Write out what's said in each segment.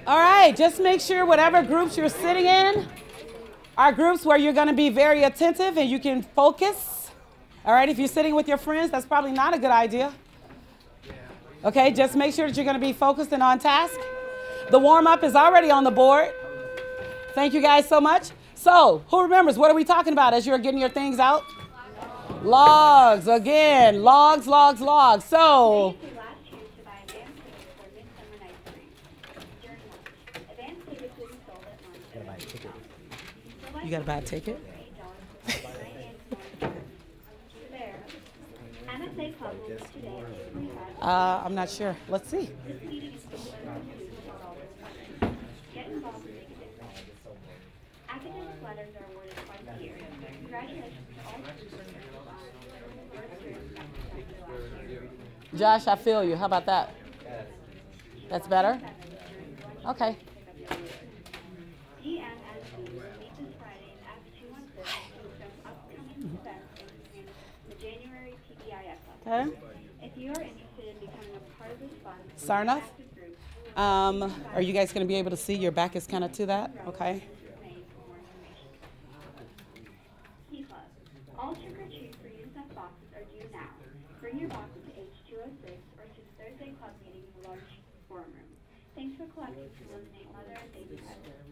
All right, just make sure whatever groups you're sitting in are groups where you're going to be very attentive and you can focus. All right, if you're sitting with your friends, that's probably not a good idea. Okay, just make sure that you're going to be focused and on task. The warm-up is already on the board. Thank you guys so much. So, who remembers, what are we talking about as you're getting your things out? Logs, again, logs, logs, logs. So, you got to buy a ticket? I'm not sure. Let's see. Josh, I feel you. How about that? That's better? Okay. Okay. If you are interested in becoming a part of this fund, Sarnath, are you guys going to be able to see? Your back is kind of to that. Okay. All trick or treat for UNICEF boxes are due now. Bring your boxes to H206 or to the Thursday club meeting in the large forum room. Thanks for collecting to eliminate mother and baby predators.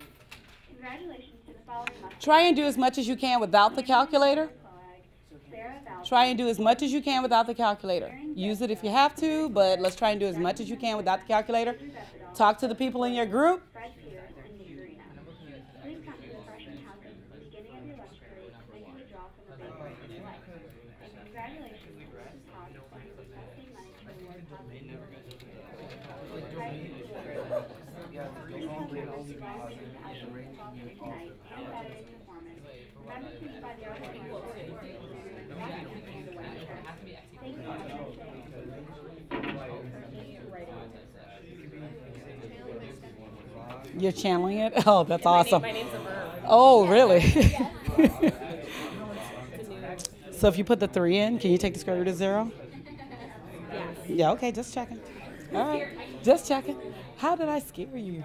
Congratulations to the following. Try and do as much as you can without the calculator. Try and do as much as you can without the calculator. Use it if you have to, but let's try and do as much as you can without the calculator. Talk to the people in your group. You're channeling it? Oh, that's awesome. My name's Amber. Oh, really? So if you put the 3 in, can you take the square root of 0? Yes. Yeah, okay, just checking. All right, just checking. How did I scare you?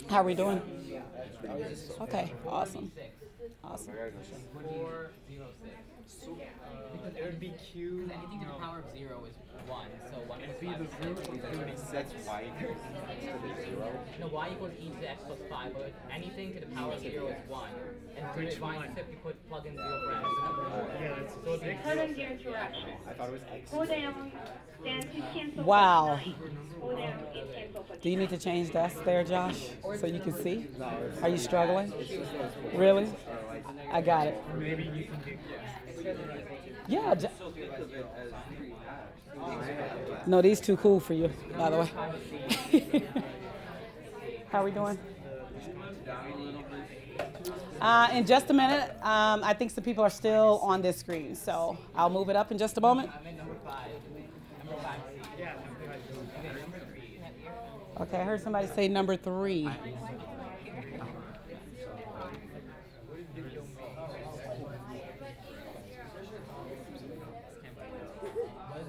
How are we doing? Okay, awesome. Awesome. Because it would be Q. Anything to the power of 0 is 1, so 1 It'd plus be 5 the is root of 36 y equals to the 0. No, y equals e to the x plus 5, but anything to the power of 0 is 1. And to define except you plug in 0 for x. So it'd be Put in your direction. I thought it was x. Go down. Wow. Do you need to change that there, Josh, so you can see? Are you struggling? Really? I got it. Maybe you can do. Yeah. No, these too cool for you, by the way. How are we doing? In just a minute. I think some people are still on this screen, so I'll move it up in just a moment. Okay, I heard somebody say number 3.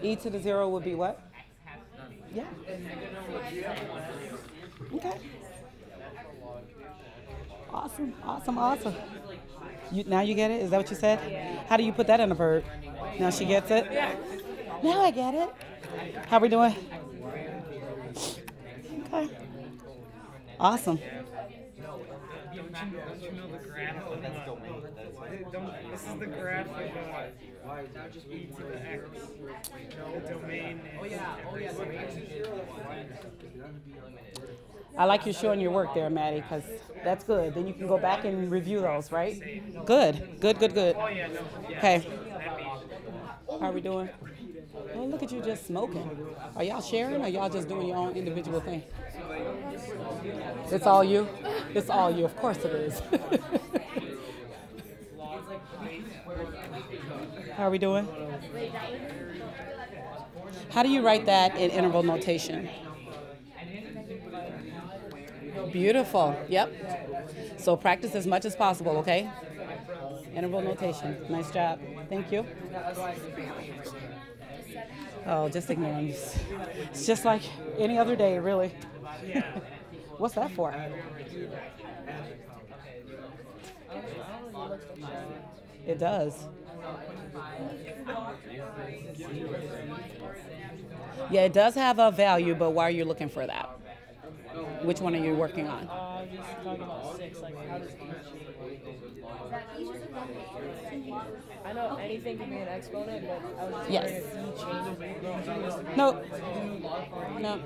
E to the 0 would be what? Yeah. Okay. Awesome, awesome, awesome. Now you get it? Is that what you said? How do you put that in a verb? Now she gets it? Now I get it. How we doing? Okay. Awesome. Don't you know the graph of this is the graph of e to the x. The domain is I like you showing your work there, Maddie, because that's good. Then you can go back and review those, right? Good, good, good, good. Okay. How are we doing? Oh, look at you just smoking. Are y'all sharing or y'all just doing your own individual thing? It's all you? It's all you. Of course it is. How are we doing? How do you write that in interval notation? Beautiful. Yep. So practice as much as possible, okay? Interval notation. Nice job. Thank you. Oh, just ignore them. It's just like any other day, really. What's that for? It does. Yeah, it does have a value, but why are you looking for that? Which one are you working on? Just talking about 6, like how does each... I know anything can be an exponent, but I was just wondering if E changes. No. No.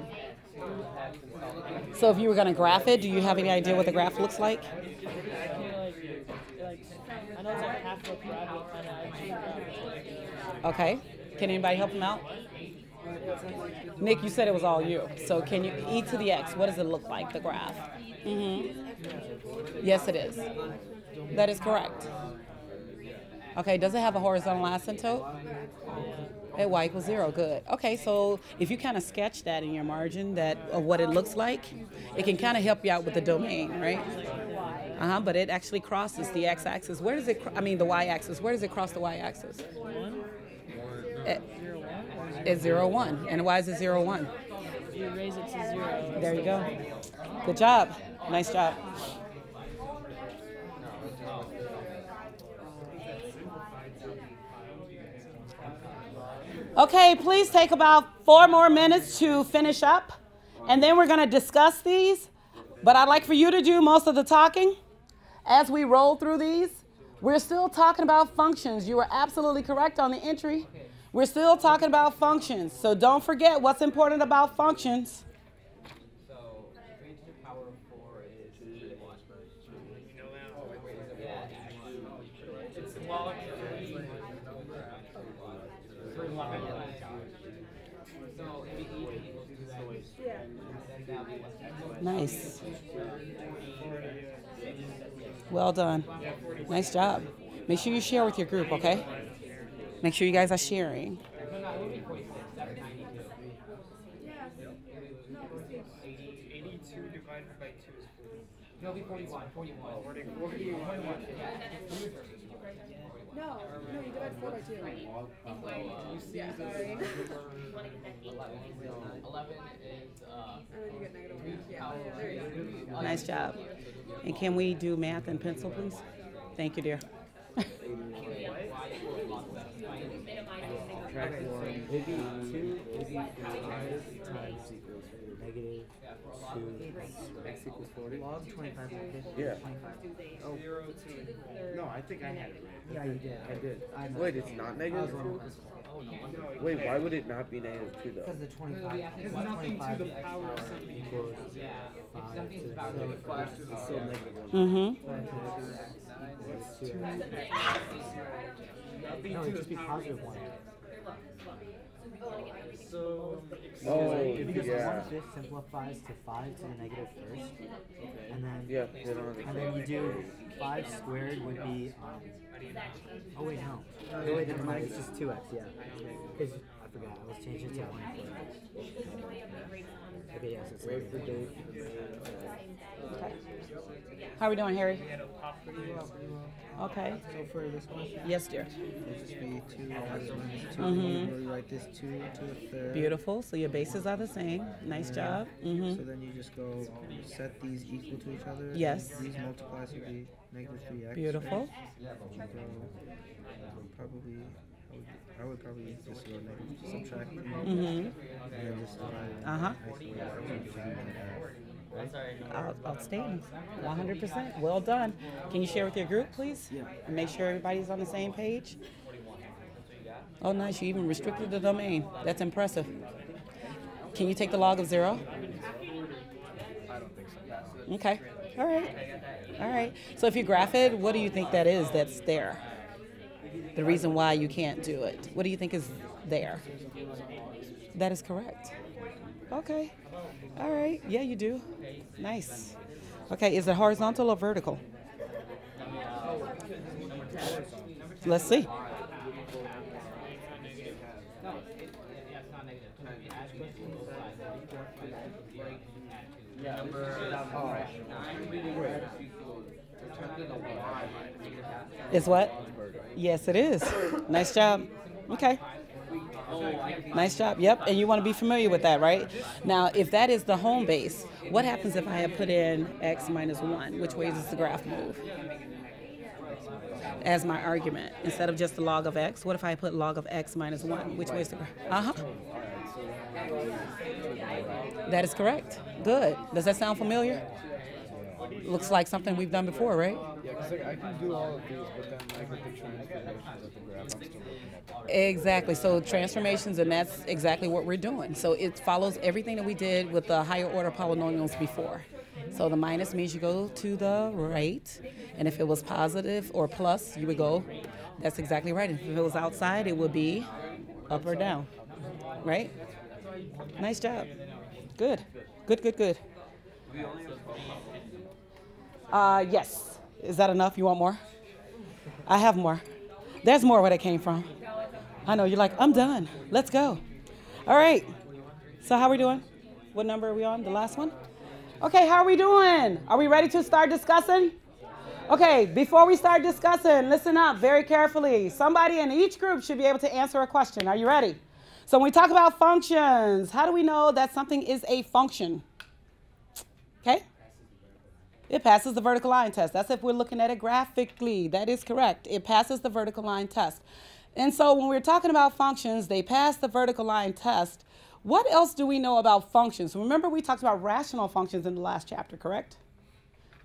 So if you were going to graph it, do you have any idea what the graph looks like? I know it's like half of a rabbit, Okay. Can anybody help him out? Nick, you said it was all you. So can you, e to the x, what does it look like, the graph? Yes, it is. That is correct. Okay, does it have a horizontal asymptote? At y equals 0, good. Okay, so if you kind of sketch that in your margin, that of what it looks like, it can kind of help you out with the domain, right? But it actually crosses the x-axis. Where does it, the y-axis, where does it cross the y-axis? At 0, 1. And why is it 0, 1? You raise it to 0. There you go. Good job. Nice job. Okay, please take about 4 more minutes to finish up, and then we're going to discuss these. But I'd like for you to do most of the talking as we roll through these. We're still talking about functions. You were absolutely correct on the entry. We're still talking about functions, so don't forget what's important about functions. So 3 to the power of 4 is E1. It's log 3. So if E equals 2x, then that would be Nice. Well done. Nice job. Make sure you share with your group, okay? Make sure you guys are sharing. No, it would be 46. That's 92. 82 divided by 2 is 40. No, it'll be 41. 41. 41. No, you divide 4 by 2. Yeah, sorry. 11 is, And then you get negative 1. Yeah, there you go. Nice job. And can we do math in pencil, please? Thank you, dear. Track 1 would be 2 would be 5 times equals negative 2 x equals 40. Log 25 like this. Yeah. 25. Oh, no, I think I had it right. Yeah, you did. I did. I know. Wait, it's not negative 2? Wait, why would it not be negative 2 though? Because the 25. It's nothing to the power of something. equals 5 to the negative 1. It's still negative 1. No, it'd just be positive 1. So, Because yeah. 1/5 simplifies to 5 to the negative first. And then Yeah, put it on the and then you do 5 squared would be oh wait no. Oh wait, never mind, it's just 2x, yeah. Because I forgot, I was changing it to 1 Okay, yes, it's Wait for Dave. How are we doing, Harry? pretty well. Okay. So for this question, Yes, dear. it'll just be 2x minus 2. Where you write this 2 to the third. Beautiful. So your bases are the same. Nice job. So then you just go set these equal to each other. Yes. These multiplies will be negative 3x. Beautiful. You go probably, I would probably just go negative, subtract 3. And then just divide. Outstanding. 100%. Well done. Can you share with your group, please? Yeah. And make sure everybody's on the same page. Oh, nice. You even restricted the domain. That's impressive. Can you take the log of 0? I don't think so. Okay. All right. All right. So if you graph it, what do you think that is that's there? The reason why you can't do it. What do you think is there? That is correct. Okay. All right. Yeah, you do. Nice. Okay. Is it horizontal or vertical? Let's see. Is what? Yes, it is. Nice job. Okay. Nice job. Yep. And you want to be familiar with that, right? Now, if that is the home base, what happens if I have put in x minus 1? Which way does the graph move? As my argument. Instead of just the log of x, what if I put log of x minus 1? Which way is the graph? Uh-huh. That is correct. Good. Does that sound familiar? Looks like something we've done before, right? Yeah, because I can do all of these, but then like with the transformations of the graph, I'm still looking at that. Exactly. So transformations, and that's exactly what we're doing. So it follows everything that we did with the higher order polynomials before. So the minus means you go to the right, and if it was positive or plus, you would go, that's exactly right. If it was outside, it would be up or down, right? Nice job. Good. Good, good, good. Yes. Is that enough? You want more? I have more. There's more where that came from. I know, you're like, I'm done. Let's go. All right. So how are we doing? What number are we on? The last one? Okay, how are we doing? Are we ready to start discussing? Okay, before we start discussing, listen up very carefully. Somebody in each group should be able to answer a question. Are you ready? So when we talk about functions, how do we know that something is a function? Okay? It passes the vertical line test. That's if we're looking at it graphically. That is correct. It passes the vertical line test. And so when we're talking about functions, they pass the vertical line test. What else do we know about functions? Remember we talked about rational functions in the last chapter, correct?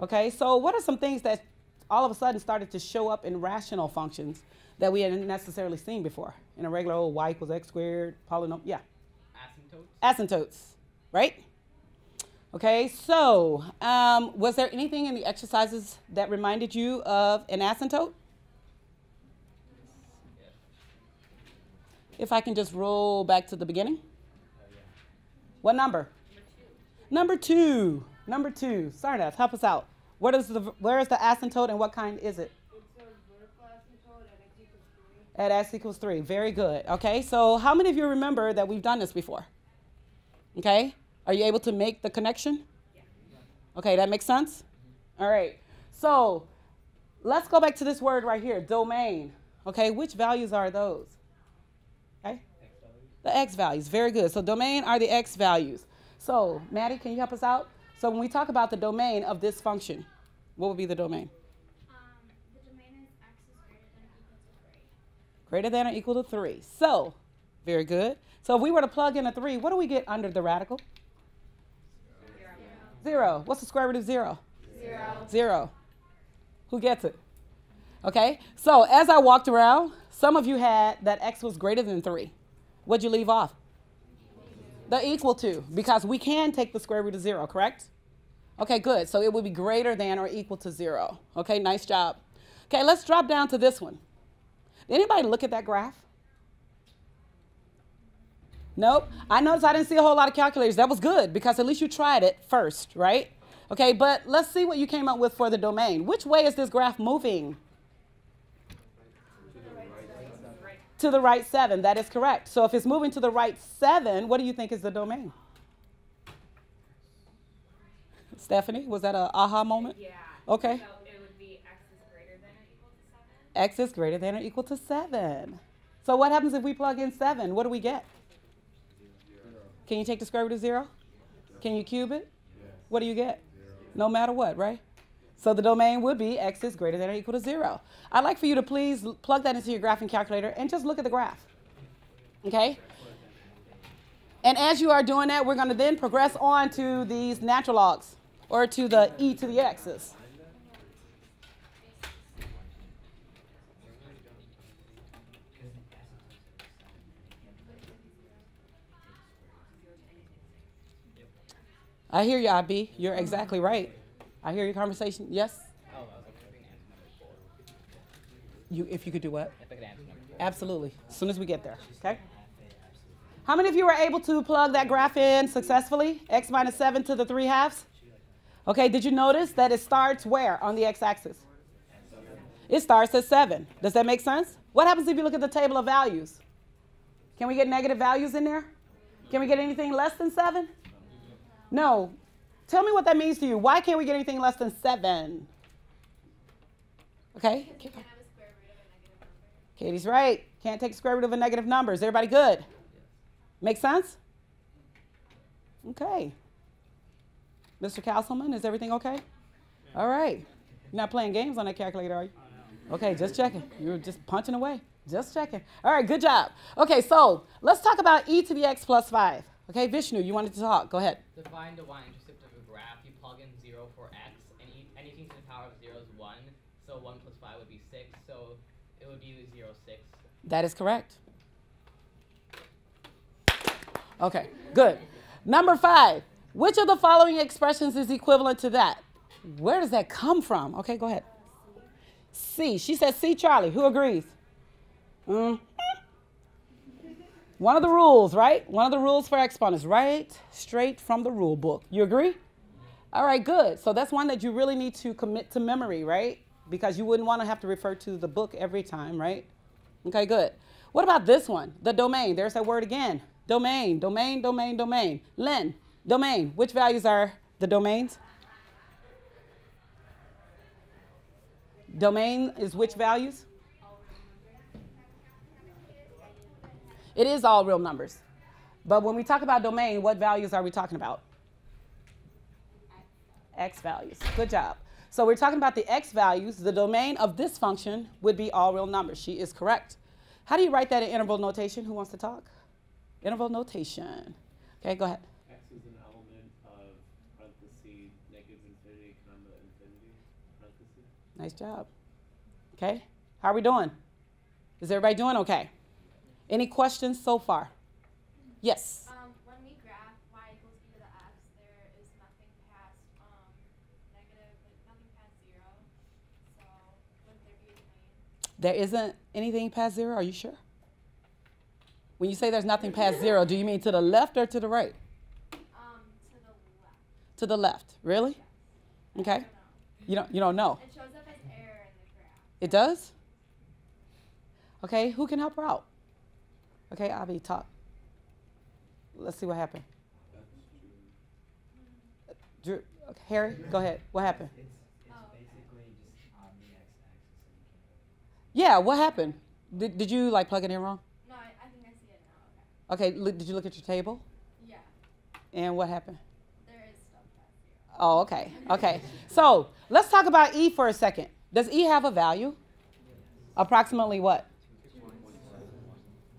Okay, so what are some things that all of a sudden started to show up in rational functions that we hadn't necessarily seen before? In a regular old y equals x squared polynomial, yeah. Asymptotes. Asymptotes, right? Okay, so was there anything in the exercises that reminded you of an asymptote? If I can just roll back to the beginning. What number? Number two. Number two. Sarnath, help us out. Where is the asymptote and what kind is it? It's a vertical asymptote at x equals 3. At x equals 3. Very good. Okay, so how many of you remember that we've done this before? Okay, are you able to make the connection? Yeah. Okay, that makes sense? All right, so let's go back to this word right here, domain. Okay, which values are those? Okay, the x values. Very good. So domain are the x values. So Maddie, can you help us out? So when we talk about the domain of this function, what would be the domain? The domain is x is Greater than or equal to 3. So, very good. So if we were to plug in a 3, what do we get under the radical? 0. What's the square root of 0? 0. Who gets it? Okay, so as I walked around, some of you had that x was greater than 3. What'd you leave off? The equal to, because we can take the square root of 0, correct? Okay, good. So it would be greater than or equal to 0. Okay, nice job. Okay, let's drop down to this one. Did anybody look at that graph? Nope. I noticed I didn't see a whole lot of calculators. That was good because at least you tried it first, right? Okay, but let's see what you came up with for the domain. Which way is this graph moving? To the right 7. That is correct. So if it's moving to the right 7, what do you think is the domain? Stephanie, was that an aha moment? Yeah. Okay. So it would be x is greater than or equal to 7. X is greater than or equal to 7. So what happens if we plug in 7? What do we get? Can you take the square root of 0? Can you cube it? What do you get? No matter what, right? So the domain would be x is greater than or equal to 0. I'd like for you to please plug that into your graphing calculator and just look at the graph. Okay? And as you are doing that, we're going to then progress on to these natural logs, or to the e to the x's. I hear you, IB. You're exactly right. I hear your conversation. Yes? If you could do what? Absolutely. As soon as we get there. Okay? How many of you were able to plug that graph in successfully? X minus 7 to the 3/2? Okay, did you notice that it starts where on the x-axis? It starts at 7. Does that make sense? What happens if you look at the table of values? Can we get negative values in there? Can we get anything less than 7? No. Tell me what that means to you. Why can't we get anything less than 7? Okay? Can't have a square root of a negative number. Katie's right. Can't take square root of a negative number. Is everybody good? Make sense? Okay. Mr. Castleman, is everything okay? All right. You're not playing games on that calculator, are you? Okay, just checking. You're just punching away. Just checking. All right, good job. Okay, so let's talk about e to the x plus 5. Okay, Vishnu, you wanted to talk. Go ahead. To find the y-intercept of a graph, you plug in 0 for x, and anything to the power of 0 is 1. So 1 plus 5 would be 6. So it would be 0, 6. That is correct. Okay, good. Number 5. Which of the following expressions is equivalent to that? Where does that come from? Okay, go ahead. C. She said C, Charlie. Who agrees? One of the rules, right? One of the rules for exponents, right? Straight from the rule book. You agree? All right, good. So that's one that you really need to commit to memory, right? Because you wouldn't want to have to refer to the book every time, right? Okay, good. What about this one? The domain. There's that word again. Domain, domain, domain, domain. Len, domain. Which values are the domains? Domain is which values? It is all real numbers. But when we talk about domain, what values are we talking about? X values. Good job. So we're talking about the x values. The domain of this function would be all real numbers. She is correct. How do you write that in interval notation? Who wants to talk? Interval notation. Okay, go ahead. X is an element of parenthesis negative infinity, comma infinity, parenthesis. Nice job. Okay, how are we doing? Is everybody doing okay? Any questions so far? Yes. When we graph y equals e to the x, there is nothing past negative, like nothing past 0. So wouldn't there be a domain? There isn't anything past 0, are you sure? When you say there's nothing past 0, do you mean to the left or to the right? To the left. To the left, really? Okay. You don't know. It shows up as error in the graph. It does? Okay, who can help her out? Okay, Abby, talk. Let's see what happened. Drew, okay, Harry, go ahead. What happened? It's basically just on the x-axis. Yeah, what happened? Did you like plug it in wrong? No, I think I see it now. Okay. Okay, did you look at your table? Yeah, And what happened? there is stuff past 0. Oh, okay, okay. So let's talk about E for a second. Does E have a value? Approximately what?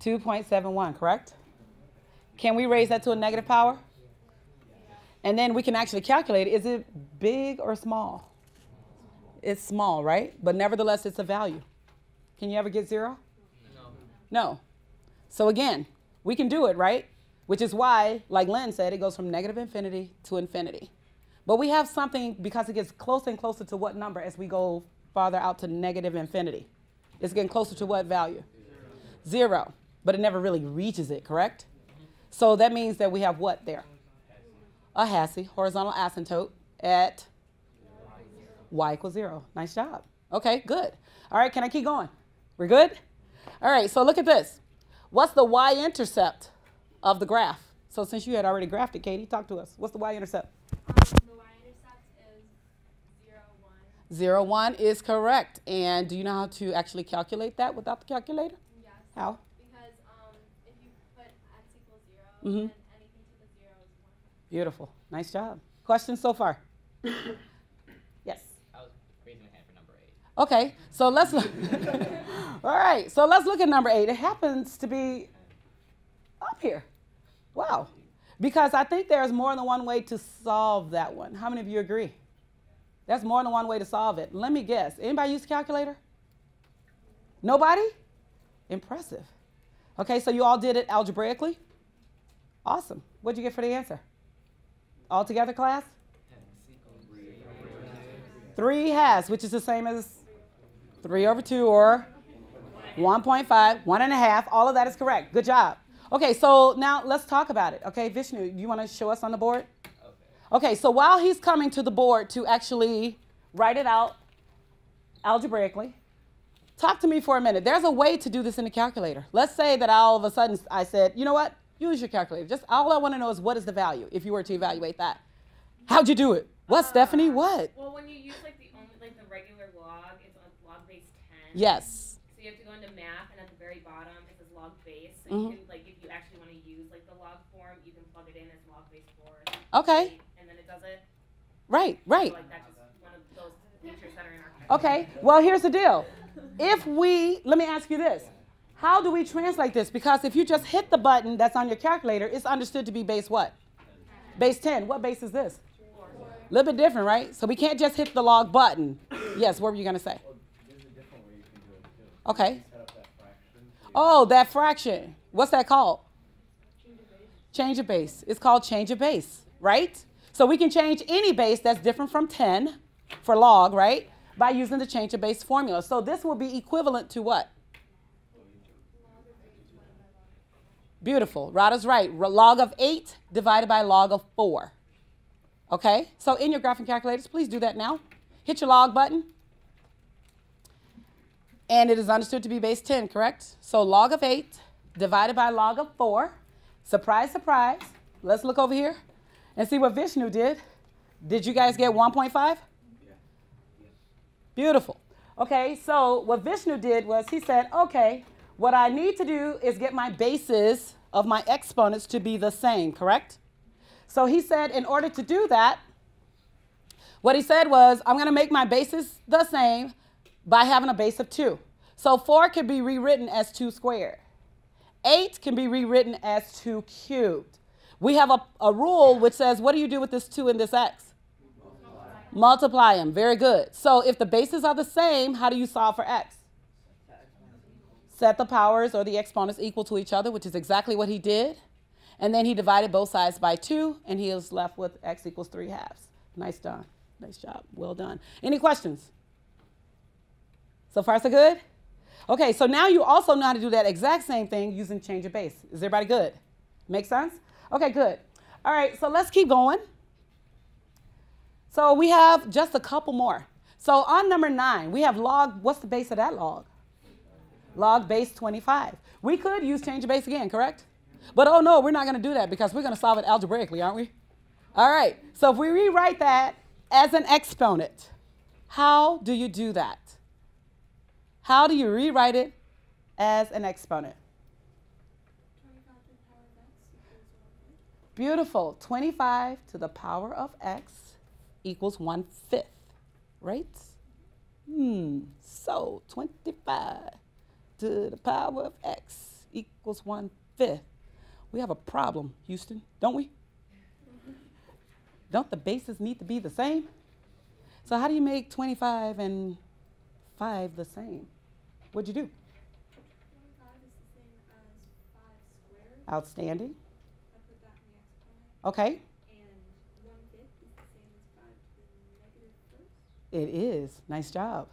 2.71, correct? Can we raise that to a negative power? And then we can actually calculate, is it big or small? It's small, right? But nevertheless, it's a value. Can you ever get 0? No. No. So again, we can do it, right? Which is why, like Len said, it goes from negative infinity to infinity. But we have something, because it gets closer and closer to what number as we go farther out to negative infinity? It's getting closer to what value? 0. But it never really reaches it, correct? So that means that we have what there? A HASI, horizontal asymptote, at y equals 0. Nice job. Okay, good. All right, can I keep going? We're good? All right, so look at this. What's the y-intercept of the graph? So since you had already graphed it, Katie, talk to us. What's the y-intercept? The y-intercept is 0, 1. 0, 1 is correct. And do you know how to actually calculate that without the calculator? Yes. How? Because if you put x equals 0, Mhm. then anything to the 0 is 1. Beautiful. Nice job. Questions so far? Yes. I was raising my hand for number 8. Okay, so let's look. All right, so let's look at number 8. It happens to be up here. Wow. Because I think there's more than one way to solve that one. How many of you agree? There's more than one way to solve it. Let me guess. Anybody use a calculator? Nobody? Impressive. Okay, so you all did it algebraically? Awesome. What'd you get for the answer? All together, class? 3 has, which is the same as 3 over 2 or 1.5, 1.5. All of that is correct. Good job. Okay, so now let's talk about it. Okay, Vishnu, do you want to show us on the board? Okay, so while he's coming to the board to actually write it out algebraically, talk to me for a minute. There's a way to do this in the calculator. Let's say that all of a sudden I said, you know what? Use your calculator. Just all I want to know is what is the value if you were to evaluate that. How'd you do it? What, Stephanie? What? Well, when you use like the regular log, it's a log Yes. So you have to go into math, and at the very bottom it says log base. So Mhm. you can, like, if you actually want to use like the log form, you can plug it in as log base 4. Okay. And then it does it. Right, So, right. like, that's just one of those features that are in our Okay, well, here's the deal. Let me ask you this. How do we translate this? Because if you just hit the button that's on your calculator, it's understood to be base what? Base 10. What base is this? A little bit different, right? So we can't just hit the log button. Yes, what were you going to say? There's a different way you can do it too. Okay. Set up that fraction. Oh, that fraction. What's that called? Change of base. It's called change of base, right? So we can change any base that's different from 10 for log, right? By using the change of base formula. So this will be equivalent to what? Beautiful. Rada's right. Log of 8 divided by log of 4. Okay? So in your graphing calculators, please do that now. Hit your log button. And it is understood to be base 10, correct? So log of 8 divided by log of 4. Surprise, surprise. Let's look over here and see what Vishnu did. Did you guys get 1.5? Yeah. Beautiful. Okay, so what Vishnu did was he said, okay, what I need to do is get my bases of my exponents to be the same, correct? So he said in order to do that, what he said was, I'm going to make my bases the same by having a base of 2. So 4 can be rewritten as 2 squared. 8 can be rewritten as 2 cubed. We have a rule which says, what do you do with this 2 and this x? Multiply them. Very good. So if the bases are the same, how do you solve for x? Set the powers or the exponents equal to each other, which is exactly what he did. And then he divided both sides by 2, and he was left with x equals 3/2. Nice done. Nice job. Well done. Any questions? So far, so good? Okay, so now you also know how to do that exact same thing using change of base. Is everybody good? Make sense? Okay, good. All right, so let's keep going. So we have just a couple more. So on number 9, we have log. What's the base of that log? Log base 25. We could use change of base again, correct? But oh no, we're not going to do that because we're going to solve it algebraically, aren't we? All right, so if we rewrite that as an exponent, how do you do that? How do you rewrite it as an exponent? 25 to the power of x equals 1/5. Beautiful. 25 to the power of x equals 1/5, right? So 25 to the power of x equals 1/5. We have a problem, Houston, don't we? Don't the bases need to be the same? So how do you make 25 and 5 the same? What'd you do? 25 is the same as 5 squared. Outstanding. I put that in the exponent. Okay. And 1/5 is the same as 5 to the -1st. It is. Nice job.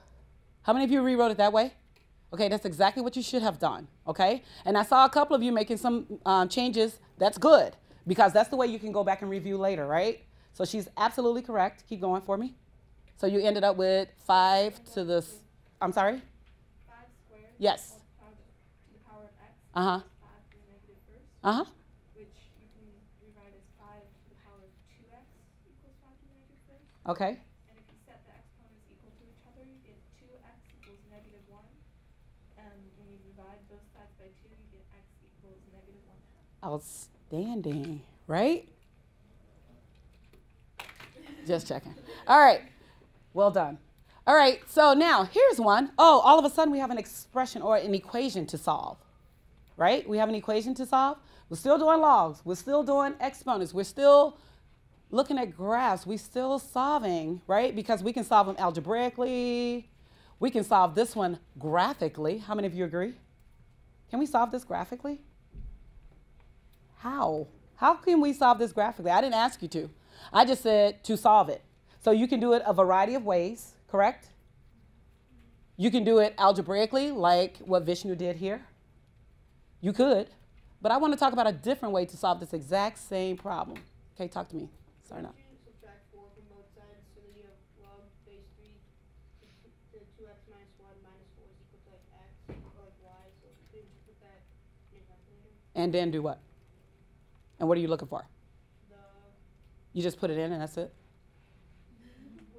How many of you rewrote it that way? Okay, that's exactly what you should have done, okay? And I saw a couple of you making some changes. That's good, because that's the way you can go back and review later, right? So she's absolutely correct. Keep going for me. So you ended up with 5 to the, I'm sorry? 5 squared. Yes. To the power of x. Uh-huh. 5 to the -1st. Uh-huh. Which you can rewrite as 5 to the power of 2x equals 5 to the -1st. Okay. And if you set the exponents equal to each other, you get 2x equals -1. And when you divide both sides by 2, you get x equals -1/2. Outstanding, right? Just checking. All right. Well done. All right, so now here's one. Oh, all of a sudden we have an expression or an equation to solve, right? We have an equation to solve. We're still doing logs. We're still doing exponents. We're still looking at graphs. We're still solving, right? Because we can solve them algebraically. We can solve this one graphically. How many of you agree? Can we solve this graphically? How? How can we solve this graphically? I didn't ask you to. I just said to solve it. So you can do it a variety of ways, correct? You can do it algebraically, like what Vishnu did here. You could, but I want to talk about a different way to solve this exact same problem. Okay, talk to me. Sorry, no. Subtract 4 from both sides, so then you have log base 3 to 2x minus 1 minus 4 is equal to like x or like y. So then you put that in your calculator. And then do what? And what are you looking for? The You just put it in and that's it?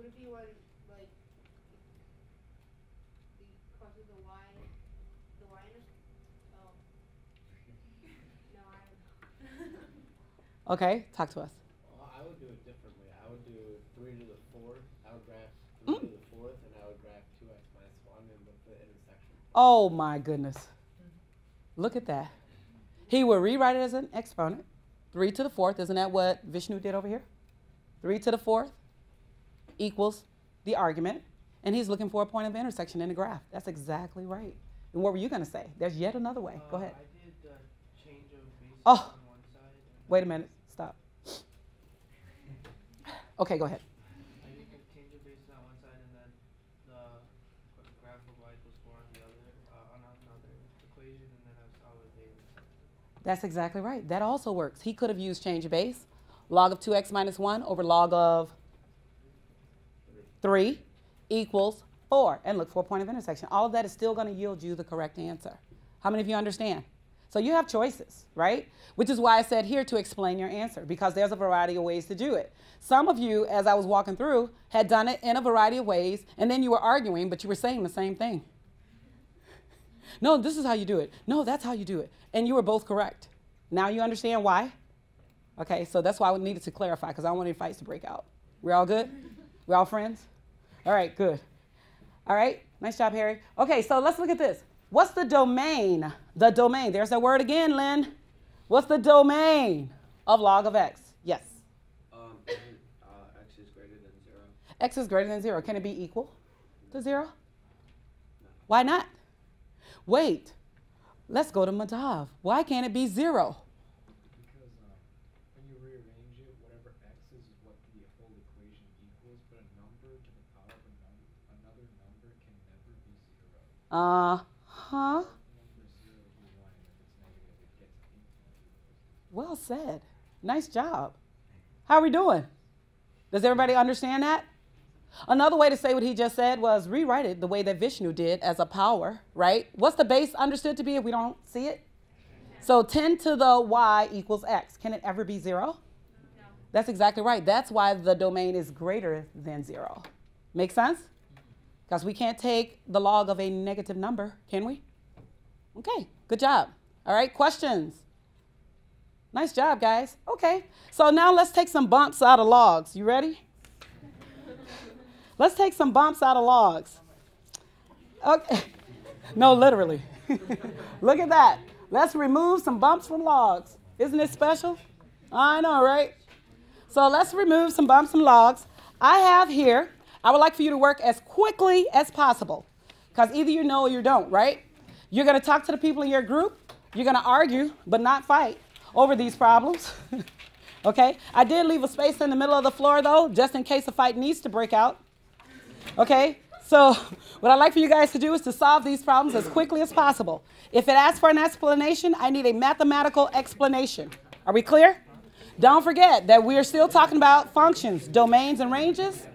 what if you want like the cosine do the y oh. No, I don't know. Okay, talk to us. Well, I would do it differently. I would do 3 to the 4th. I would graph 3 to the 4th, and I would graph 2x minus 1 and with the intersection. Oh my goodness. Look at that. He will rewrite it as an exponent. 3 to the 4th, isn't that what Vishnu did over here? 3 to the 4th equals the argument, and he's looking for a point of intersection in the graph. That's exactly right. And what were you going to say? There's yet another way. Go ahead. I did change of basis Oh. on one side. Wait a minute. Stop. Okay, go ahead. I did change of basis on one side and then the graph of y equals 4 on the other, on another equation, and then I saw what they intersected. That's exactly right. That also works. He could have used change of base. Log of 2x minus 1 over log of 3 equals 4. And look for a point of intersection. All of that is still going to yield you the correct answer. How many of you understand? So you have choices, right? Which is why I said here to explain your answer, because there's a variety of ways to do it. Some of you, as I was walking through, had done it in a variety of ways, and then you were arguing, but you were saying the same thing. No, this is how you do it. No, that's how you do it. And you were both correct. Now you understand why? Okay, so that's why we needed to clarify, because I don't want any fights to break out. We're all good? We're all friends? All right, good. All right, nice job, Harry. Okay, so let's look at this. What's the domain? The domain. There's that word again, Lynn. What's the domain of log of x? Yes. X is greater than 0. X is greater than 0. Can it be equal to 0? No. Why not? Wait. Let's go to Madhav. Why can't it be 0? Because when you rearrange it, whatever x is what the whole equation equals, but a number to the power of another number can never be 0. Uh-huh. Number 0 is 1, and if it's negative, it gets infinity. Well said. Nice job. How are we doing? Does everybody understand that? Another way to say what he just said was rewrite it the way that Vishnu did as a power, right? What's the base understood to be if we don't see it? So 10 to the y equals x. Can it ever be 0? No. That's exactly right. That's why the domain is greater than 0. Make sense? Because we can't take the log of a negative number, can we? Okay, good job. All right, questions? Nice job, guys. Okay, so now let's take some bumps out of logs. You ready? Let's take some bumps out of logs. Okay. No, literally. Look at that. Let's remove some bumps from logs. Isn't it special? I know, right? So let's remove some bumps from logs. I have here, I would like for you to work as quickly as possible, because either you know or you don't, right? You're going to talk to the people in your group. You're going to argue, but not fight over these problems. Okay? I did leave a space in the middle of the floor, though, just in case a fight needs to break out. Okay? So what I'd like for you guys to do is to solve these problems as quickly as possible. If it asks for an explanation, I need a mathematical explanation. Are we clear? Don't forget that we're still talking about functions, domains, and ranges.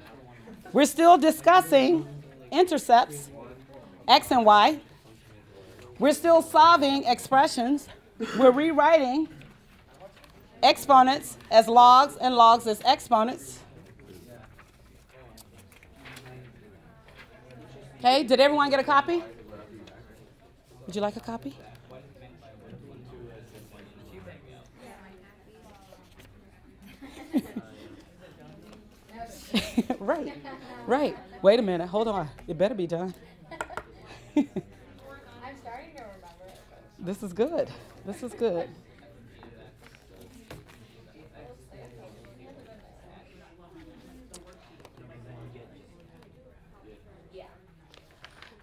We're still discussing intercepts, x and y. We're still solving expressions. We're rewriting exponents as logs and logs as exponents. Okay, did everyone get a copy? Would you like a copy? Right, right. Wait a minute, hold on. It better be done. I'm starting to remember it. This is good. This is good.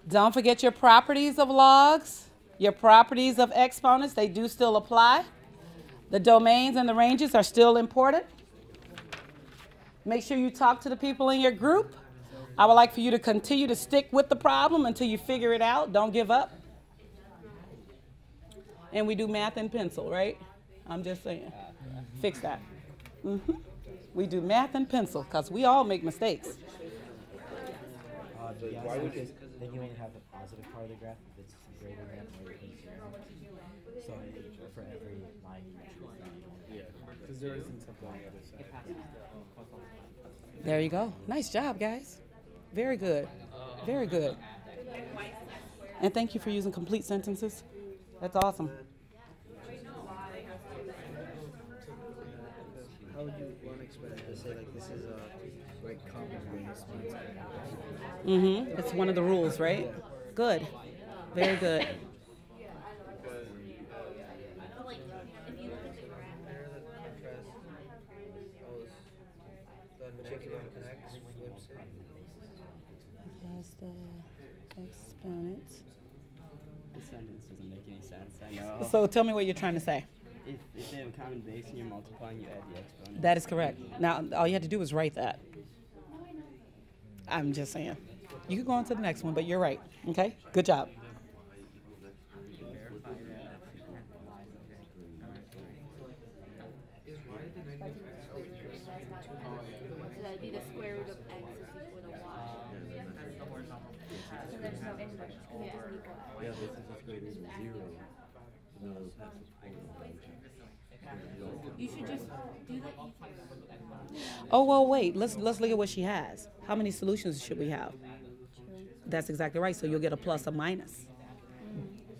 Don't forget your properties of logs, your properties of exponents. They do still apply. The domains and the ranges are still important. Make sure you talk to the people in your group. I would like for you to continue to stick with the problem until you figure it out. Don't give up. And we do math and pencil, right? I'm just saying. Fix that. We do math and pencil because we all make mistakes. Yeah, because then you only have the positive part of the graph if it's greater than or equal to 0. So for every line you choose. Yeah, because there isn't something on the other side. There you go. Nice job, guys. Very good. Very good. And thank you for using complete sentences. That's awesome. How would you want to explain it? To say like this is a like common base. Mm-hmm. It's one of the rules, right? Good. Very good. Yes, the exponent. This sentence doesn't make any sense. I know. So tell me what you're trying to say. If they have a common base and you're multiplying, you add the exponent. That is correct. Now, all you had to do was write that. I'm just saying. You could go on to the next one, but you're right. Okay? Good job. So that'd be the square root of x is equal to y. So there's no inverse. Yeah, this is just greater than 0. No, that's You should just do the Oh, well, wait. Let's look at what she has. How many solutions should we have? That's exactly right. So you'll get a plus or minus.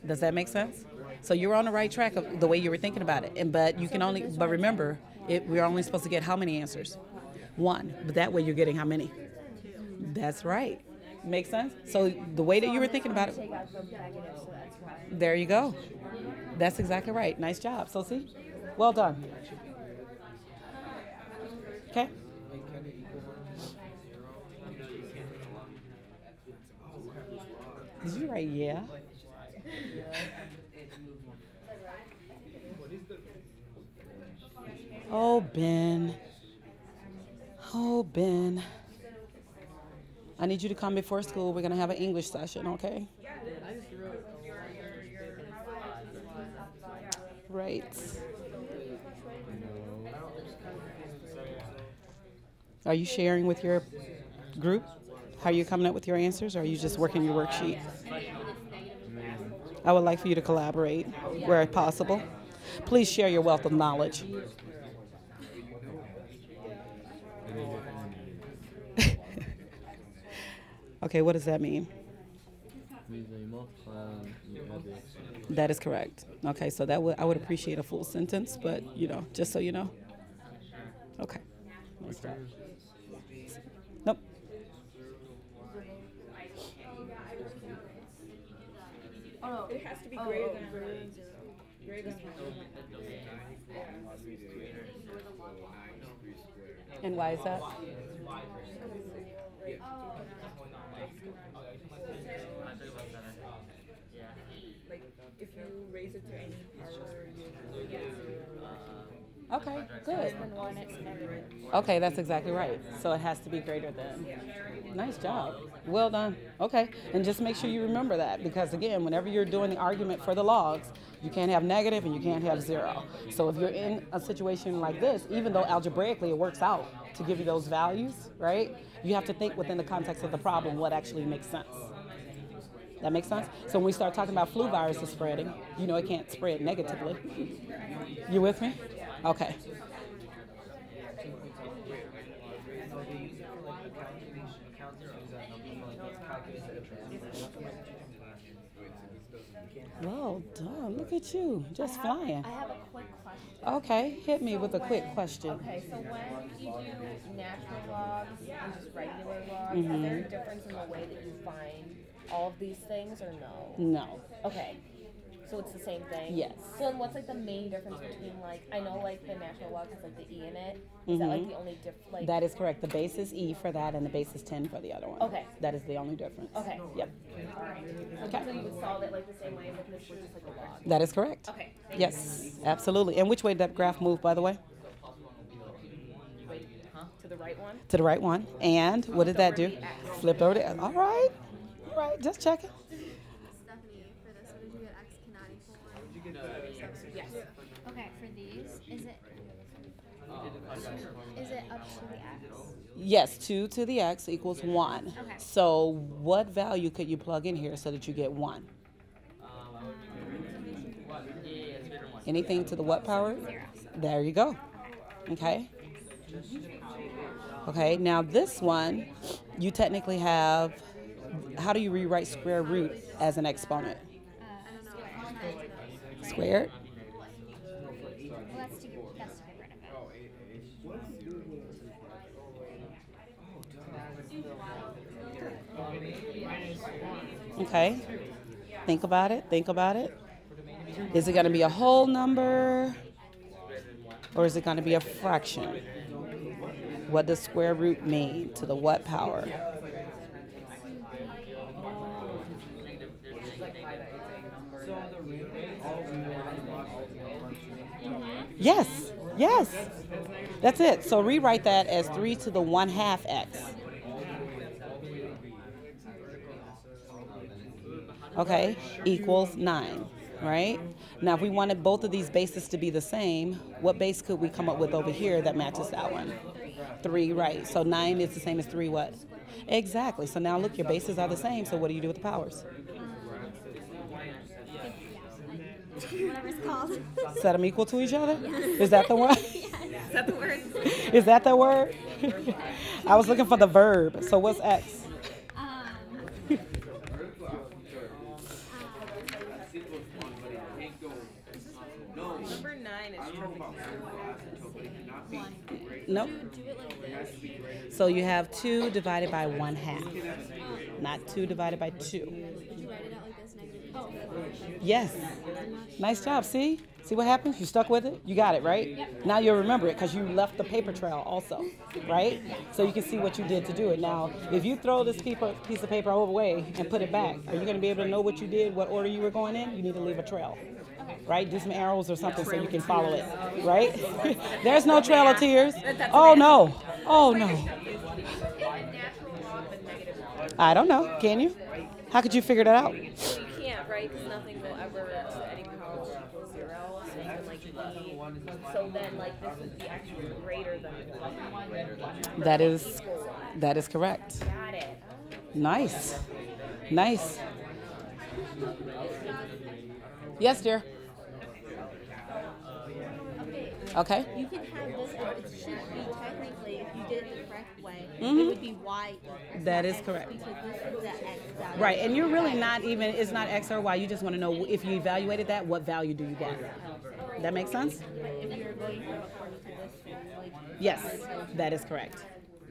Does that make sense? So you're on the right track of the way you were thinking about it. But remember, we're only supposed to get how many answers? 1. But that way you're getting how many? That's right. Make sense? So the way that you were thinking about it. There you go. That's exactly right. Nice job. So see? Well done. Okay. Did you write yeah? Oh, Ben. Oh, Ben. I need you to come before school. We're going to have an English session, okay? Right. Are you sharing with your group? How are you coming up with your answers, or are you just working your worksheet? I would like for you to collaborate where possible. Please share your wealth of knowledge. Okay, what does that mean? That is correct. Okay, so I would appreciate a full sentence, but just so you know. Okay. Nice job. Nope. Oh, it has to be greater than 0. And why is that? Like if you raise it to any power, you get 0. Okay, good. Okay, that's exactly right. So it has to be greater than. Nice job. Well done. Okay, and just make sure you remember that, because again, whenever you're doing the argument for the logs, you can't have negative and you can't have 0. So if you're in a situation like this, even though algebraically it works out to give you those values, right? You have to think within the context of the problem what actually makes sense. That makes sense? So when we start talking about flu viruses spreading, it can't spread negatively. You with me? Okay. Well done. Look at you. Just flying. I have a quick question. Okay. Hit me with a quick question. Okay, so when you do natural logs and just regular logs, is there a difference in the way that you find all of these things, or no? No. Okay. So it's the same thing? Yes. So then what's the main difference between I know the natural log has the E in it. Is that the only difference? That is correct. The base is E for that and the base is 10 for the other one. Okay. That is the only difference. Okay. Yep. Alright. Okay. So you would solve it the same way as if this were just a log? That is correct. Okay. Yes, absolutely. And which way did that graph move, by the way? To the right one? To the right one. And what did that do? Flipped over to All right. All right. Just checking. Stephanie, for this, what did you get? X cannot equal 1? Yes. Okay, for these, is it up to the x? Yes, 2 to the x equals 1. Okay. So what value could you plug in here so that you get 1? Anything to the what power? 0. There you go. Okay. Okay, now this one, you technically have How do you rewrite square root as an exponent? Squared? Well, that's to get rid of it. Okay. Think about it. Think about it. Is it going to be a whole number or is it going to be a fraction? What does square root mean? To the what power? Yes. Yes. That's it. So rewrite that as 3 to the 1/2 x. Okay, equals 9, right? Now, if we wanted both of these bases to be the same, what base could we come up with over here that matches that one? 3, right. So 9 is the same as 3 what? Exactly. So now look, your bases are the same, so what do you do with the powers? Whatever it's called. Set them equal to each other? Is that the one? Is that the word? Is that the word? I was looking for the verb. So what's x? Number 9 is Nope. So you have 2 divided by 1/2, not 2 divided by 2. Did you write it out like this? Yes. Nice job. See? See what happens? You stuck with it? You got it, right? Yep. Now you'll remember it because you left the paper trail also, right? So you can see what you did to do it. Now, if you throw this piece of paper away and put it back, are you going to be able to know what you did, what order you were going in? You need to leave a trail, right? Do some arrows or something so you can follow it, right? There's no trail of tears. Oh, no. Oh, no. I don't know. Can you? How could you figure that out? You can't, right? Because nothing will ever to any power equal 0. So you can like so then like this is the actual greater than 1. That is correct. Got it. Nice. Nice. Yes, dear. Okay. You can have this, but it should be technically, if you did it the correct way, Mhm. it would be y. That is correct. Because this is the x value. Right, and you're really not even, it's not X or Y, you just want to know if you evaluated that, what value do you get? That make sense? But if you're going from according to this one, like. Yes, that is correct.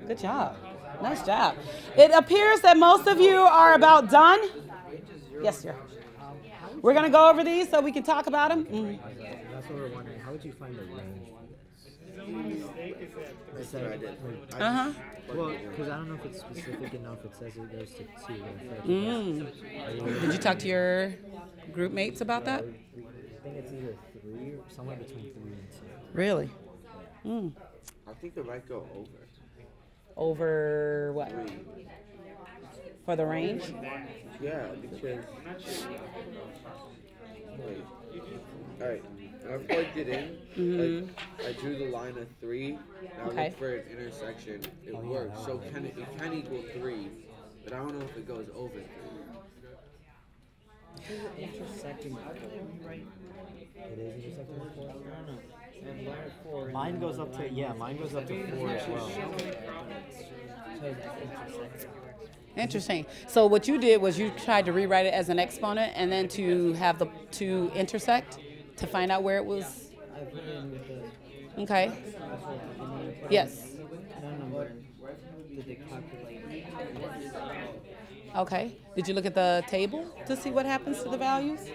Good job. Nice job. It appears that most of you are about done. Yes, sir. We're going to go over these so we can talk about them. That's what we're wondering. How would you find the range for this? Uh-huh. Well, because I don't know if it's specific enough. It says it goes to 2. Did you talk to your group mates about that? I think it's either 3 or somewhere between 3 and 2. Really? I think it might go over. Over what? For the range? Yeah, because. Wait. Alright. When I plugged it in, like, I drew the line of 3. Now I look for an intersection. It works. So it can equal 3, but I don't know if it goes over 3. Is it intersecting 4, right? It is intersecting 4? I don't know. Mine goes up to, mine goes up to 4 as well. Interesting. So what you did was you tried to rewrite it as an exponent and then to have the two intersect to find out where it was. Okay. Yes. Okay. Did you look at the table to see what happens to the values?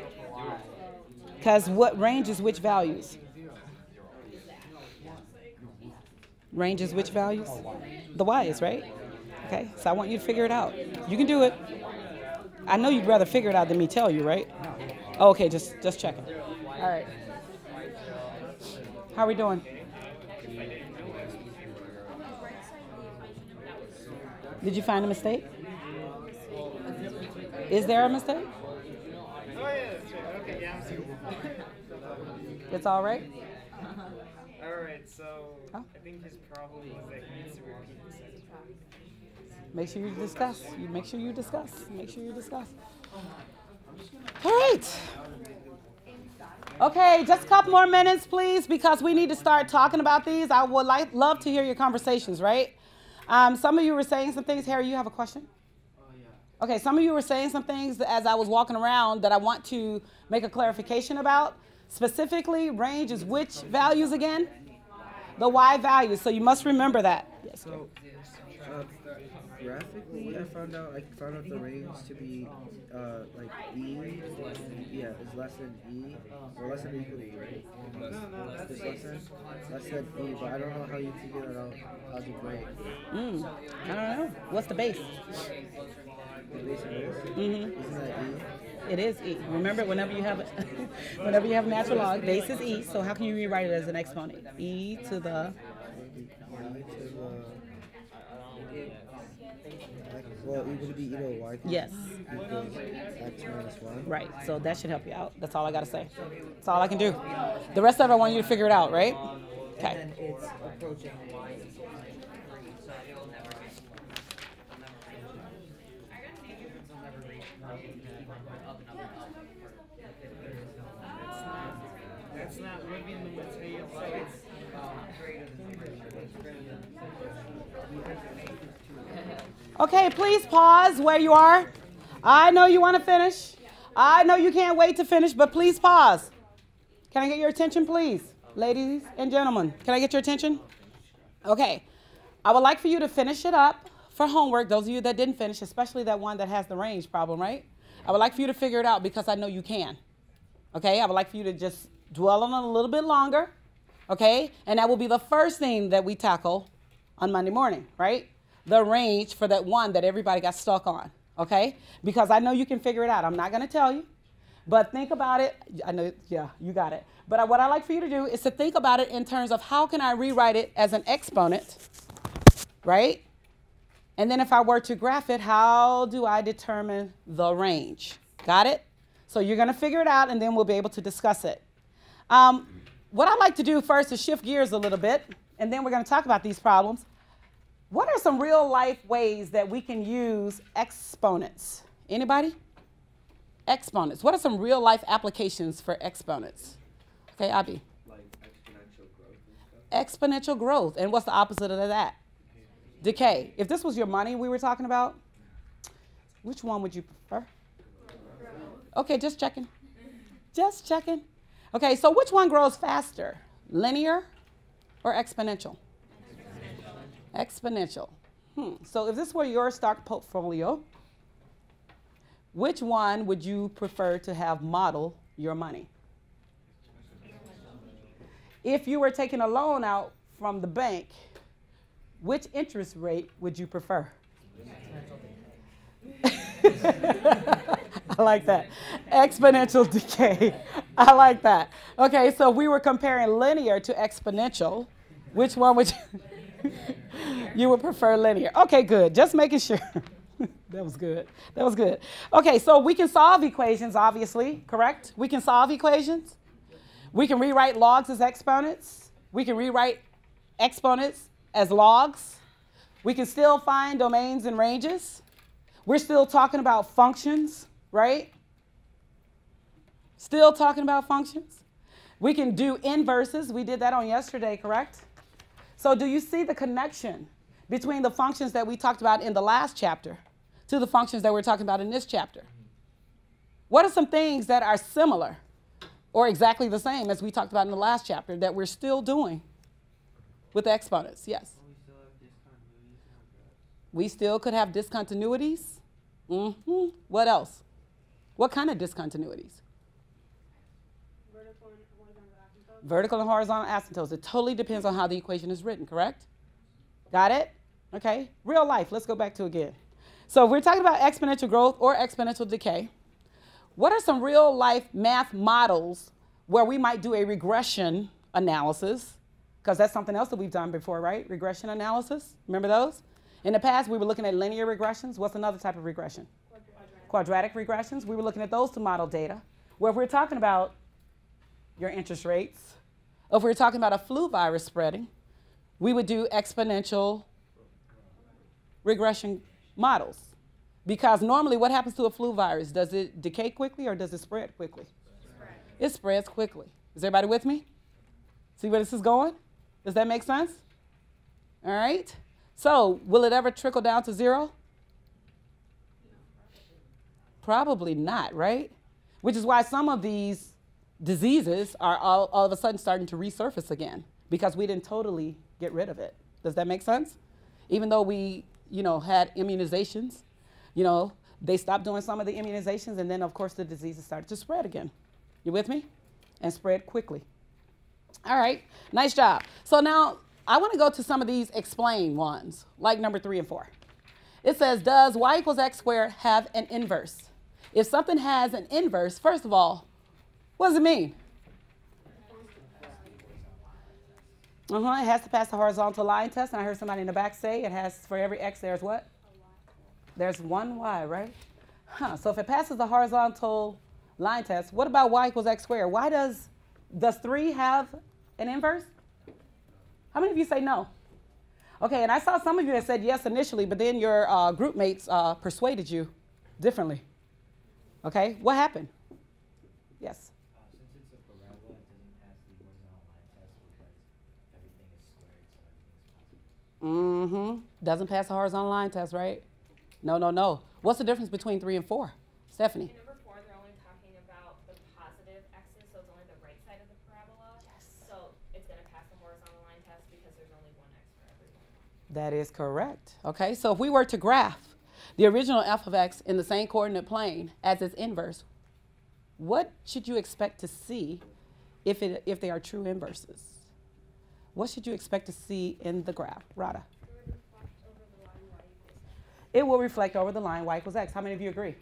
Because what range is which values? Range is which values? The y's, right? Okay, so I want you to figure it out. You can do it. I know you'd rather figure it out than me tell you, right? Oh, okay, just checking. All right. How are we doing? Did you find a mistake? Is there a mistake? Oh yeah, that's right. Okay, yeah, I'm seeing it. It's all right? Alright, so I think his problem is that he needs to repeat the sentence. Make sure you discuss. Make sure you discuss. Make sure you discuss. All right. Okay, just a couple more minutes, please, because we need to start talking about these. I would love to hear your conversations, right? Some of you were saying some things. Harry, you have a question? Oh, yeah. Okay, some of you were saying some things as I was walking around that I want to make a clarification about. Specifically, range is which values again? The Y values, so you must remember that. Yes. So, graphically, I found out the range to be like E, yeah, is less than E, or less than or equal to E, right? It's less than E, but I don't know how you figure that out algebraically. I don't know. What's the base? The base of this? Isn't that E? It is E. Remember, whenever you have whenever you have natural log, base is E. So how can you rewrite it as an exponent? E to the. Well, it would be e to the y. Yes. Equals x minus 1. Right. So that should help you out. That's all I got to say. That's all I can do. The rest of it, I want you to figure it out, right? Okay. And it's approaching y is equal to 3, so it'll never reach. That's not living the material life. Okay, please pause where you are. I know you want to finish. I know you can't wait to finish, but please pause. Can I get your attention, please? Ladies and gentlemen, can I get your attention? Okay. I would like for you to finish it up for homework, those of you that didn't finish, especially that one that has the range problem, right? I would like for you to figure it out because I know you can. Okay? I would like for you to just dwell on it a little bit longer. Okay? And that will be the first thing that we tackle on Monday morning, right? The range for that one that everybody got stuck on. Okay? Because I know you can figure it out. I'm not going to tell you. But think about it. I know, yeah, you got it. But what I like for you to do is to think about it in terms of how can I rewrite it as an exponent, right? And then if I were to graph it, how do I determine the range? Got it? So you're going to figure it out, and then we'll be able to discuss it. What I'd like to do first is shift gears a little bit, and then we're going to talk about these problems. What are some real-life ways that we can use exponents? Anybody? Exponents. What are some real-life applications for exponents? Okay, Abby. Like exponential growth and stuff? Exponential growth. And what's the opposite of that? Decay. If this was your money we were talking about, which one would you prefer? Okay, just checking. Just checking. Okay, so which one grows faster? Linear or exponential? Exponential. So if this were your stock portfolio, which one would you prefer to have model your money? If you were taking a loan out from the bank, which interest rate would you prefer? I like that. Exponential decay. I like that. Okay, so we were comparing linear to exponential. Which one would you, you would prefer linear? Okay, good. Just making sure. That was good. That was good. Okay, so we can solve equations, obviously, correct? We can solve equations. We can rewrite logs as exponents. We can rewrite exponents as logs. We can still find domains and ranges. We're still talking about functions, right? Still talking about functions. We can do inverses. We did that on yesterday, correct? So do you see the connection between the functions that we talked about in the last chapter to the functions that we're talking about in this chapter? What are some things that are similar or exactly the same as we talked about in the last chapter that we're still doing with the exponents? Yes? We still could have discontinuities. What else? What kind of discontinuities? Vertical and horizontal asymptotes. It totally depends on how the equation is written, correct? Got it? Okay. Real life. Let's go back to again. So if we're talking about exponential growth or exponential decay, what are some real life math models where we might do a regression analysis? Because that's something else that we've done before, right? Regression analysis. Remember those? In the past, we were looking at linear regressions. What's another type of regression? Quadratic regressions. We were looking at those to model data. Where if we're talking about your interest rates, or if we're talking about a flu virus spreading, we would do exponential regression models. Because normally what happens to a flu virus? Does it decay quickly or does it spread quickly? It spreads quickly. Is everybody with me? See where this is going? Does that make sense? All right. So will it ever trickle down to zero? Probably not, right? Which is why some of these diseases are all of a sudden starting to resurface again because we didn't totally get rid of it. Does that make sense? Even though we, had immunizations, they stopped doing some of the immunizations, and then, of course, the diseases started to spread again. You with me? And spread quickly. All right, nice job. So now I want to go to some of these explain ones, like number 3 and 4. It says, does y equals x squared have an inverse? If something has an inverse, first of all, what does it mean? It has to pass the horizontal line test, and I heard somebody in the back say it has, for every x, there's what? There's one y, right? So if it passes the horizontal line test, what about y equals x squared? Why does 3 have an inverse? How many of you say no? Okay, and I saw some of you that said yes initially, but then your group mates persuaded you differently. Okay, what happened? Yes? Since it's a parabola, it doesn't pass the horizontal line test because everything is squared, so everything is possible. Doesn't pass the horizontal line test, right? No. What's the difference between 3 and 4? Stephanie? In number 4, they're only talking about the positive x's, so it's only the right side of the parabola. Yes. So it's going to pass the horizontal line test because there's only one x for everyone. That is correct. Okay, so if we were to graph the original f of x in the same coordinate plane as its inverse, what should you expect to see if they are true inverses? What should you expect to see in the graph? Rada? It will reflect over the line y equals x. How many of you agree?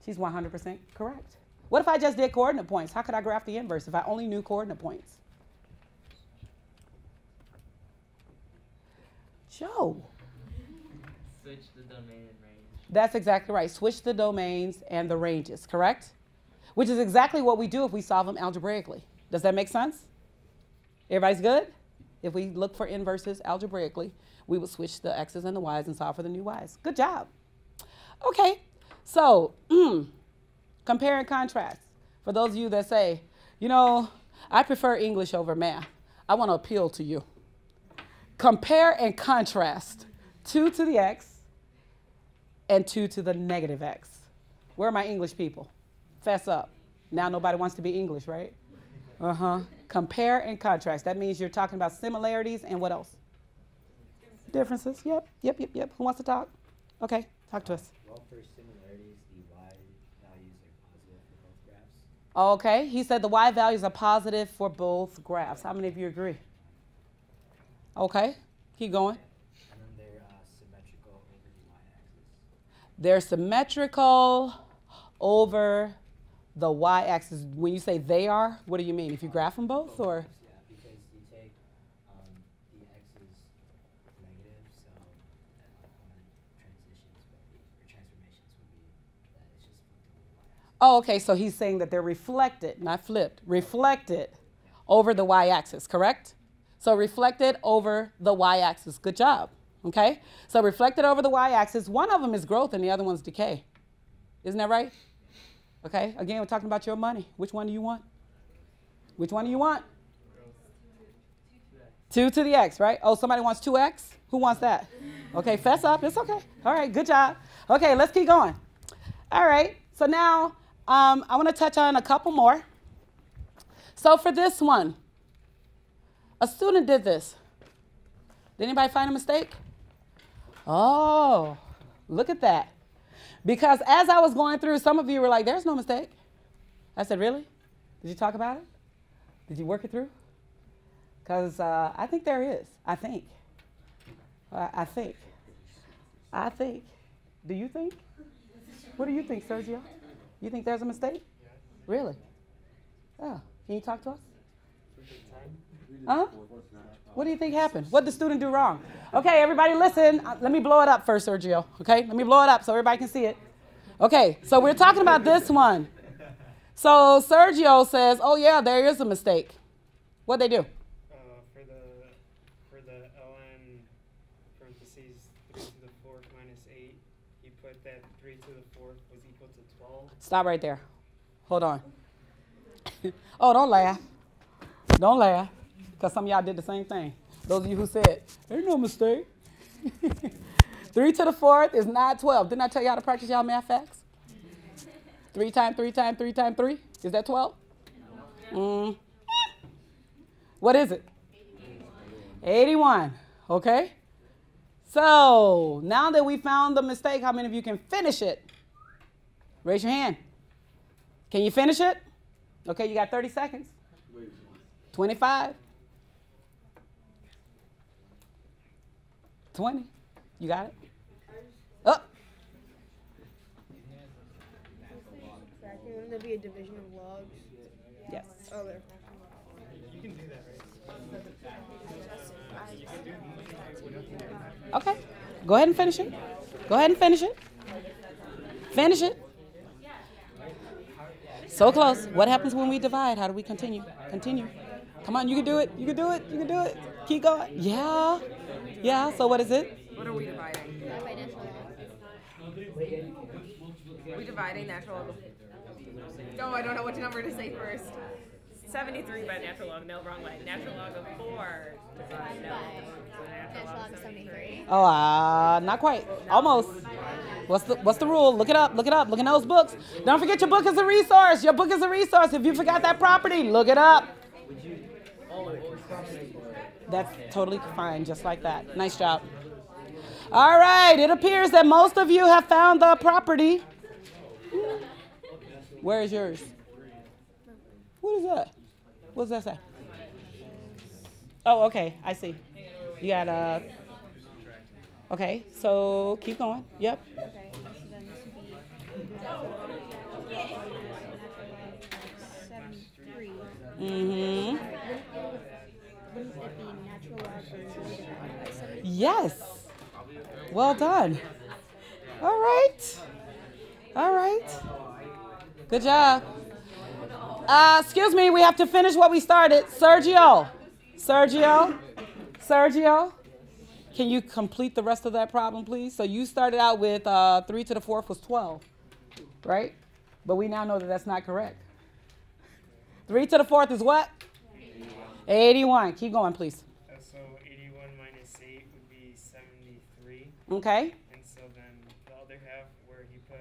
She's 100% correct. What if I just did coordinate points? How could I graph the inverse if I only knew coordinate points? Joe? Switch the domain and range. That's exactly right. Switch the domains and the ranges, correct? Which is exactly what we do if we solve them algebraically. Does that make sense? Everybody's good? If we look for inverses algebraically, we would switch the x's and the y's and solve for the new y's. Good job. Okay, so compare and contrast. For those of you that say, I prefer English over math, I want to appeal to you. Compare and contrast 2 to the x and 2 to the negative x. Where are my English people? Fess up. Now nobody wants to be English, right? Compare and contrast. That means you're talking about similarities and what else? Differences. Yep. Who wants to talk? Okay, talk to us. Well, for similarities, the y values are positive for both graphs. Okay, he said the y values are positive for both graphs. How many of you agree? Okay, keep going. And then they're symmetrical over the y-axis. They're symmetrical over the y-axis. When you say they are, what do you mean? If you graph them both, or? Yeah, because you take the x's negative, so transformations would be that it's just flipped over the y-axis. Oh, okay, so he's saying that they're reflected, not flipped, reflected over the y-axis, correct? So reflected over the y-axis. Good job, okay? So reflected over the y-axis. One of them is growth and the other one's decay. Isn't that right? Okay, again, we're talking about your money. Which one do you want? Which one do you want? 2 to the x, right? Oh, somebody wants 2x? Who wants that? Okay, fess up. It's okay. All right, good job. Okay, let's keep going. All right, so now I want to touch on a couple more. So for this one, a student did this. Did anybody find a mistake? Oh, look at that. Because as I was going through, some of you were like, there's no mistake. I said, really? Did you talk about it? Did you work it through? Because I think there is. I think. I think. Do you think? What do you think, Sergio? You think there's a mistake? Really? Oh, can you talk to us? Huh? What do you think happened? What did the student do wrong? Okay, everybody listen. Let me blow it up first, Sergio. Okay, let me blow it up so everybody can see it. Okay, so we're talking about this one. So Sergio says, oh yeah, there is a mistake. What'd they do? For the ln parentheses 3 to the 4th minus 8, he put that 3 to the 4th was equal to 12. Stop right there. Hold on. Oh, don't laugh. Don't laugh. Because some of y'all did the same thing. Those of you who said, there's no mistake. 3 to the 4th is not 12. Didn't I tell y'all to practice y'all math facts? 3 times 3 times 3 times 3? Is that 12? What is it? 81. Okay. So now that we found the mistake, how many of you can finish it? Raise your hand. Can you finish it? Okay, you got 30 seconds. 25. 20. You got it? Up. Wouldn't there be a division of logs? Yes. Oh, there. You can do that, right? Okay. Go ahead and finish it. Go ahead and finish it. Finish it. So close. What happens when we divide? How do we continue? Continue. Come on, you can do it. You can do it. You can do it. Keep going. Yeah. Yeah. So what is it? What are we dividing? We dividing natural log. No, I don't know which number to say first. 73 by natural log. No, wrong way. Natural log of 4 divided natural log of 73. Oh, not quite. Almost. What's the rule? Look it up. Look it up. Look in those books. Don't forget your book is a resource. Your book is a resource. If you forgot that property, look it up. That's totally fine, just like that. Nice job. All right. It appears that most of you have found the property. Where is yours? What is that? What does that say? Oh, okay. I see. You got okay, so keep going. Yep. Okay, so then this would be 73. Mm-hmm. Wouldn't it be natural log of 3 divided by 73? Yes. Well done. All right. All right. Good job. Excuse me, we have to finish what we started. Sergio, can you complete the rest of that problem, please? So you started out with 3 to the 4th was 12, right? But we now know that that's not correct. 3 to the 4th is what? 81. Keep going, please. So 81 minus 8 would be 73. Okay. And so then the other half where he put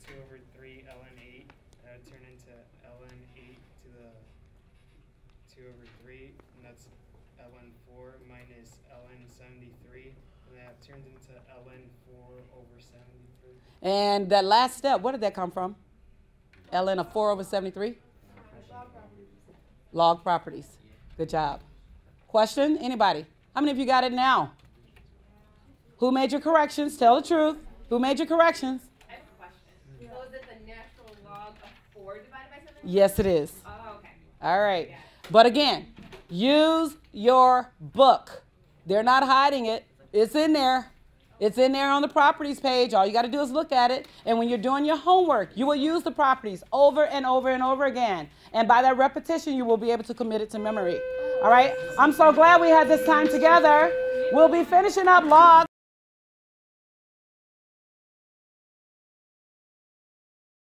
2 over 3 ln 8, that would turn into ln 8 to the 2 over 3, and that's ln 4 minus ln 73, and that turns into ln 4 over 73. And that last step, where did that come from? ln of 4 over 73? Log properties. Good job. Question? Anybody? How many of you got it now? Who made your corrections? Tell the truth. Who made your corrections? I have a question. So is it the natural log of 4 divided by 73? Yes, it is. Oh, okay. All right. But again, use your book. They're not hiding it. It's in there. It's in there on the properties page. All you got to do is look at it. And when you're doing your homework, you will use the properties over and over and over again. And by that repetition, you will be able to commit it to memory. All right? I'm so glad we had this time together. We'll be finishing up log.